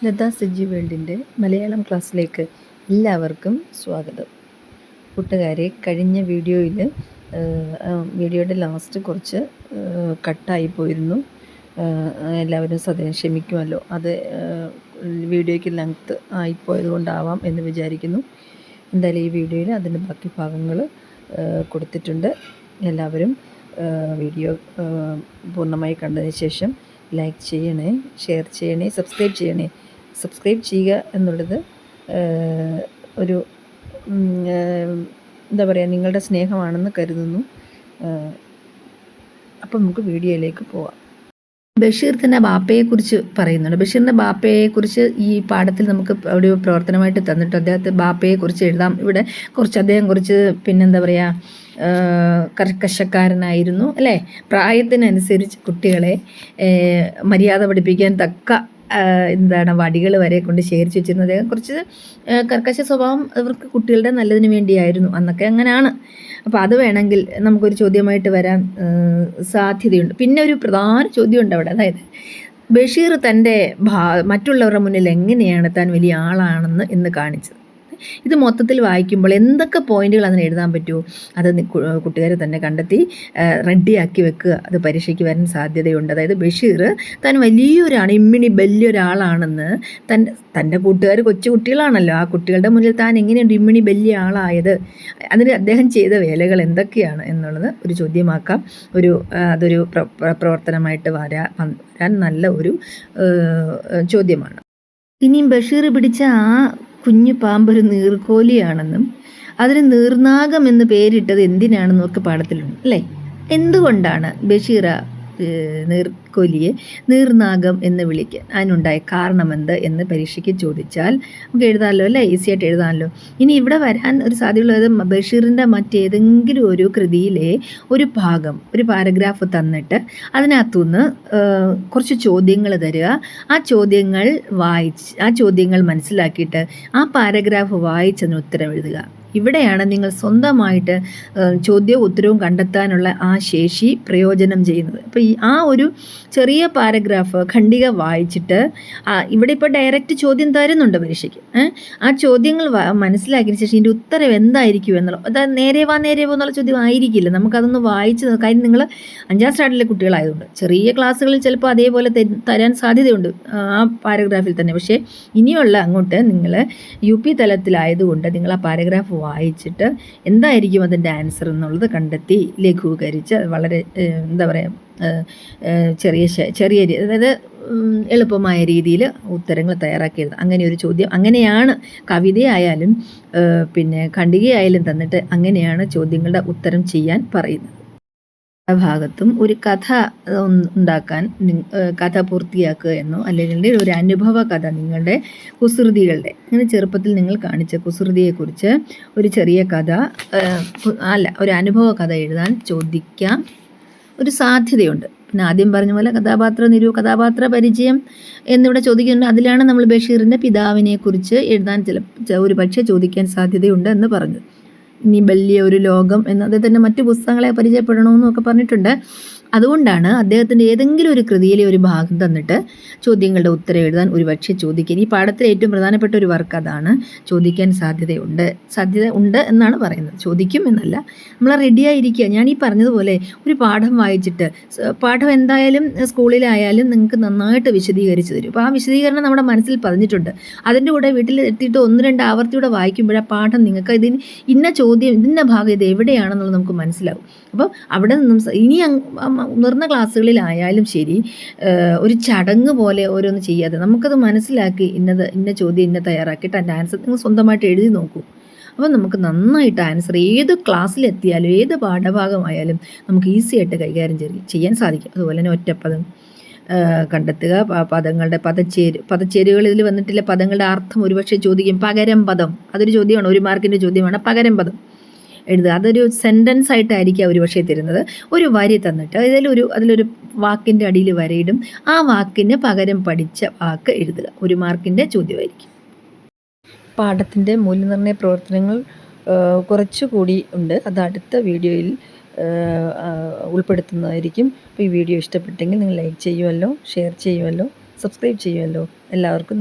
ലതാ സജി വേൾഡിൻ്റെ മലയാളം ക്ലാസ്സിലേക്ക് എല്ലാവർക്കും സ്വാഗതം. കൂട്ടുകാരെ, കഴിഞ്ഞ വീഡിയോയുടെ ലാസ്റ്റ് കുറച്ച് കട്ടായി പോയിരുന്നു. എല്ലാവരും ക്ഷമിക്കുമല്ലോ. അത് വീഡിയോയ്ക്ക് ലെങ്ത്ത് ആയിപ്പോയത് കൊണ്ടാവാം എന്ന് വിചാരിക്കുന്നു. എന്തായാലും ഈ വീഡിയോയിൽ അതിൻ്റെ ബാക്കി ഭാഗങ്ങൾ കൊടുത്തിട്ടുണ്ട്. എല്ലാവരും വീഡിയോ പൂർണ്ണമായി കണ്ടതിന് ശേഷം ലൈക്ക് ചെയ്യണേ, ഷെയർ ചെയ്യണേ, സബ്സ്ക്രൈബ് ചെയ്യുക എന്നുള്ളത് ഒരു എന്താ പറയുക, നിങ്ങളുടെ സ്നേഹമാണെന്ന് കരുതുന്നു. അപ്പം നമുക്ക് വീഡിയോയിലേക്ക് പോവാം. ബഷീർ തന്നെ ബാപ്പയെക്കുറിച്ച് പറയുന്നുണ്ട്. ബഷീറിൻ്റെ ബാപ്പയെക്കുറിച്ച് ഈ പാഠത്തിൽ നമുക്ക് ഒരു പ്രവർത്തനമായിട്ട് തന്നിട്ട് അദ്ദേഹത്തെ ബാപ്പയെക്കുറിച്ച് എഴുതാം. ഇവിടെ അദ്ദേഹം കുറച്ച് പിന്നെന്താ പറയുക, കർക്കശക്കാരനായിരുന്നു അല്ലേ. പ്രായത്തിനനുസരിച്ച് കുട്ടികളെ മര്യാദ പഠിപ്പിക്കാൻ തക്ക വടികൾ വരെ കൊണ്ട് ശേഖരിച്ച് വെച്ചിരുന്നത്. അദ്ദേഹം കുറച്ച് കർക്കശ സ്വഭാവം അവർക്ക് കുട്ടികളുടെ നല്ലതിന് വേണ്ടിയായിരുന്നു. അന്നൊക്കെ അങ്ങനെയാണ്. അപ്പോൾ അത് വേണമെങ്കിൽ നമുക്കൊരു ചോദ്യമായിട്ട് വരാൻ സാധ്യതയുണ്ട്. പിന്നെ ഒരു പ്രധാന ചോദ്യമുണ്ട് അവിടെ. അതായത് ബഷീർ തൻ്റെ മറ്റുള്ളവരുടെ മുന്നിൽ എങ്ങനെയാണ് താൻ വലിയ ആളാണെന്ന് എന്ന് കാണിച്ചത്. ഇത് മൊത്തത്തിൽ വായിക്കുമ്പോൾ എന്തൊക്കെ പോയിന്റുകൾ അതിന് എഴുതാൻ പറ്റുമോ അത് കുട്ടികാർ തന്നെ കണ്ടെത്തി റെഡിയാക്കി വെക്കുക. അത് പരീക്ഷയ്ക്ക് വരാൻ സാധ്യതയുണ്ട്. അതായത് ബഷീർ താൻ വലിയൊരാളാണെന്ന് തൻ്റെ കൂട്ടുകാർ കൊച്ചു കുട്ടികളാണല്ലോ. ആ കുട്ടികളുടെ മുന്നിൽ താൻ എങ്ങനെയുണ്ട് വലിയ ആളായത്, അതിന് അദ്ദേഹം ചെയ്ത വേലകൾ എന്തൊക്കെയാണ് എന്നുള്ളത് ഒരു ചോദ്യമാക്കാം. അതൊരു പ്രവർത്തനമായിട്ട് വരാൻ നല്ല ഒരു ചോദ്യമാണ്. ഇനിയും ബഷീർ പിടിച്ച ആ കുഞ്ഞു പാമ്പൊരു നീർക്കോലിയാണെന്നും അതിന് നീർനാഗം എന്ന് പേരിട്ടത് എന്തിനാണെന്നും ഒക്കെ പാഠത്തിലുണ്ട് അല്ലേ. എന്തുകൊണ്ടാണ് ബഷീർ നീർക്കോലിയെ നീർനാഗം എന്ന് വിളിക്കാൻ അതിനുണ്ടായ കാരണമെന്ത് എന്ന് പരീക്ഷയ്ക്ക് ചോദിച്ചാൽ നമുക്ക് എഴുതാമല്ലോ അല്ലേ, ഈസിയായിട്ട് എഴുതാമല്ലോ. ഇനി ഇവിടെ വരാൻ ഒരു സാധ്യതയുള്ളത് ബഷീറിൻ്റെ മറ്റേതെങ്കിലും ഒരു കൃതിയിലെ ഒരു ഭാഗം, ഒരു പാരഗ്രാഫ് തന്നിട്ട് അതിനകത്തുനിന്ന് കുറച്ച് ചോദ്യങ്ങൾ തരിക. ആ ചോദ്യങ്ങൾ മനസ്സിലാക്കിയിട്ട് ആ പാരഗ്രാഫ് വായിച്ചതിന് ഉത്തരം എഴുതുക. ഇവിടെയാണ് നിങ്ങൾ സ്വന്തമായിട്ട് ചോദ്യവും ഉത്തരവും കണ്ടെത്താനുള്ള ആ ശേഷി പ്രയോജനം ചെയ്യുന്നത്. അപ്പോൾ ആ ഒരു ചെറിയ പാരഗ്രാഫ് ഖണ്ഡിക വായിച്ചിട്ട് ഇവിടെ ഇപ്പോൾ ഡയറക്റ്റ് ചോദ്യം തരുന്നുണ്ട് പരീക്ഷയ്ക്ക്. ആ ചോദ്യങ്ങൾ മനസ്സിലാക്കിയതിന് ശേഷം ഇതിൻ്റെ ഉത്തരം എന്തായിരിക്കും എന്നുള്ളത്, അതായത് നേരെ പോ എന്നുള്ള ചോദ്യം ആയിരിക്കില്ല. നമുക്കതൊന്ന് വായിച്ച് കാര്യം നിങ്ങൾ 5ാം സ്റ്റാൻഡേർഡിലെ കുട്ടികളായതുകൊണ്ട് ചെറിയ ക്ലാസ്സുകളിൽ ചിലപ്പോൾ അതേപോലെ തരാൻ സാധ്യതയുണ്ട് ആ പാരഗ്രാഫിൽ തന്നെ. പക്ഷേ ഇനിയുള്ള അങ്ങോട്ട് നിങ്ങൾ UP തലത്തിലായതുകൊണ്ട് നിങ്ങൾ ആ പാരഗ്രാഫ് വായിച്ചിട്ട് എന്തായിരിക്കും അതിൻ്റെ ആൻസർ എന്നുള്ളത് കണ്ടെത്തി ലഘൂകരിച്ച് വളരെ എന്താ പറയുക ചെറിയ അതായത് എളുപ്പമായ രീതിയിൽ ഉത്തരങ്ങൾ തയ്യാറാക്കി എഴുതാം. അങ്ങനെ ഒരു ചോദ്യം, അങ്ങനെയാണ് കവിതയായാലും പിന്നെ ഖണ്ഡികയായാലും തന്നിട്ട് അങ്ങനെയാണ് ചോദ്യങ്ങളുടെ ഉത്തരം ചെയ്യാൻ പറയുന്നത്. ഭാഗത്തും ഒരു കഥ ഉണ്ടാക്കാൻ കഥ പൂർത്തിയാക്കുക എന്നോ അല്ലെങ്കിൽ ഒരു അനുഭവ കഥ, നിങ്ങളുടെ കുസൃതികളുടെ അങ്ങനെ ചെറുപ്പത്തിൽ നിങ്ങൾ കാണിച്ച കുസൃതിയെക്കുറിച്ച് ഒരു ചെറിയ കഥ ഒരു അനുഭവ കഥ എഴുതാൻ ചോദിക്കാൻ ഒരു സാധ്യതയുണ്ട്. പിന്നെ ആദ്യം പറഞ്ഞ പോലെ കഥാപാത്ര പരിചയം എന്നിവിടെ ചോദിക്കുന്നുണ്ട്. അതിലാണ് നമ്മൾ ബഷീറിൻ്റെ പിതാവിനെക്കുറിച്ച് എഴുതാൻ ഒരു പക്ഷേ ചോദിക്കാൻ സാധ്യതയുണ്ട് എന്ന് പറഞ്ഞു. ഇനി വലിയ ഒരു ലോകം എന്നത് തന്നെ മറ്റു പുസ്തകങ്ങളെ പരിചയപ്പെടണമെന്നൊക്കെ പറഞ്ഞിട്ടുണ്ട്. അതുകൊണ്ടാണ് അദ്ദേഹത്തിൻ്റെ ഏതെങ്കിലും ഒരു കൃതിയിലെ ഒരു ഭാഗം തന്നിട്ട് ചോദ്യങ്ങളുടെ ഉത്തരം എഴുതാൻ ഒരു പക്ഷേ ചോദിക്കാൻ. ഈ പാഠത്തിലെ ഏറ്റവും പ്രധാനപ്പെട്ട ഒരു വർക്ക് അതാണ്. ചോദിക്കാൻ സാധ്യത ഉണ്ട് എന്നാണ് പറയുന്നത്. ചോദിക്കും എന്നല്ല, നമ്മൾ റെഡിയായിരിക്കുക. ഞാൻ ഈ പറഞ്ഞതുപോലെ ഒരു പാഠം വായിച്ചിട്ട് പാഠം എന്തായാലും സ്കൂളിലായാലും നിങ്ങൾക്ക് നന്നായിട്ട് വിശദീകരിച്ച് തരും. അപ്പോൾ ആ വിശദീകരണം നമ്മുടെ മനസ്സിൽ പതിഞ്ഞിട്ടുണ്ട്. അതിൻ്റെ കൂടെ വീട്ടിൽ എത്തിയിട്ട് 1-2 ആവർത്തിയൂടെ വായിക്കുമ്പോൾ ആ പാഠം നിങ്ങൾക്ക് ഇന്ന ചോദ്യം ഇതിൻ്റെ ഭാഗം ഇത് എവിടെയാണെന്നുള്ളത് നമുക്ക് മനസ്സിലാവും. അപ്പോൾ അവിടെ നിന്നും ഇനി മുതിർന്ന ക്ലാസ്സുകളിലായാലും ശരി ഒരു ചടങ്ങ് പോലെ ഓരോന്ന് ചെയ്യാതെ നമുക്കത് മനസ്സിലാക്കി ഇന്ന ചോദ്യം തയ്യാറാക്കിയിട്ട് അതിൻ്റെ ആൻസർ നിങ്ങൾ സ്വന്തമായിട്ട് എഴുതി നോക്കൂ. അപ്പോൾ നമുക്ക് നന്നായിട്ട് ആൻസർ ഏത് ക്ലാസ്സിലെത്തിയാലും ഏത് പാഠഭാഗമായാലും നമുക്ക് ഈസിയായിട്ട് കൈകാര്യം ചെയ്യാൻ സാധിക്കും. അതുപോലെ തന്നെ ഒറ്റപ്പദം കണ്ടെത്തുക, പദങ്ങളുടെ പദച്ചേരുകൾ ഇതിൽ വന്നിട്ടില്ല. പദങ്ങളുടെ അർത്ഥം ഒരുപക്ഷെ ചോദിക്കും. പകരം പദം, അതൊരു ചോദ്യമാണ്, 1 മാർക്കിൻ്റെ ചോദ്യമാണ്. പകരം പദം എഴുതുക. അതൊരു സെൻറ്റൻസ് ആയിട്ടായിരിക്കും ഒരു പക്ഷേ തരുന്നത്. ഒരു വരി തന്നിട്ട് അതിലൊരു വാക്കിൻ്റെ അടിയിൽ വരയിടും. ആ വാക്കിന് പകരം പഠിച്ച വാക്ക് എഴുതുക. 1 മാർക്കിൻ്റെ ചോദ്യമായിരിക്കും. പാഠത്തിൻ്റെ മൂല്യനിർണ്ണയ പ്രവർത്തനങ്ങൾ കുറച്ചുകൂടി ഉണ്ട്. അത് അടുത്ത വീഡിയോയിൽ ഉൾപ്പെടുത്തുന്നതായിരിക്കും. അപ്പോൾ ഈ വീഡിയോ ഇഷ്ടപ്പെട്ടെങ്കിൽ നിങ്ങൾ ലൈക്ക് ചെയ്യുമല്ലോ, ഷെയർ ചെയ്യുമല്ലോ, സബ്സ്ക്രൈബ് ചെയ്യുമല്ലോ. എല്ലാവർക്കും